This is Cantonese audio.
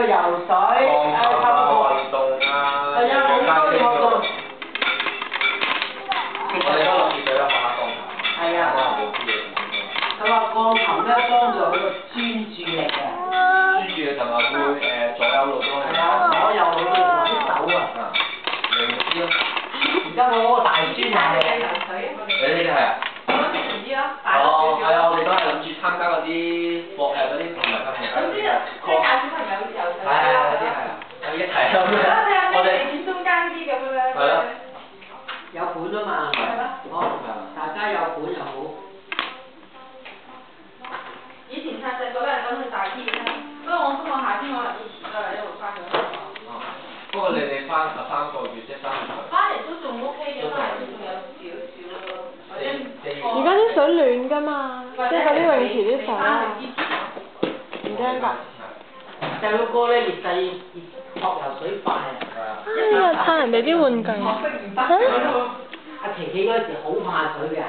去游水，運動啊，係啊，好多運動。我哋都諗住想學下鋼琴。係啊。佢話鋼琴咧幫助佢個專注力啊。專注嘅同埋會左右腦都係。係啊，左右腦都用啲手啊。你唔知咯。而家我嗰個大專係。你呢啲係啊？哦，係啊，我哋都係諗住參加嗰啲嗰啲唔係係嗰啲係一齊咯。我哋係咯。有本啊嘛。係咯。好，大家有本又好。以前細個咧等佢大啲嘅，不過我夏天我以前都係一路翻咗學。不過你哋翻3個月即係3個月。翻嚟都仲 OK 嘅，翻嚟都仲有少少咯。而家啲水暖㗎嘛，即係嗰啲泳池啲水啊，唔驚㗎。細佬哥咧越細越學游水快啊！哎呀，撐人哋啲玩具。阿琪琪嗰時好怕水嘅。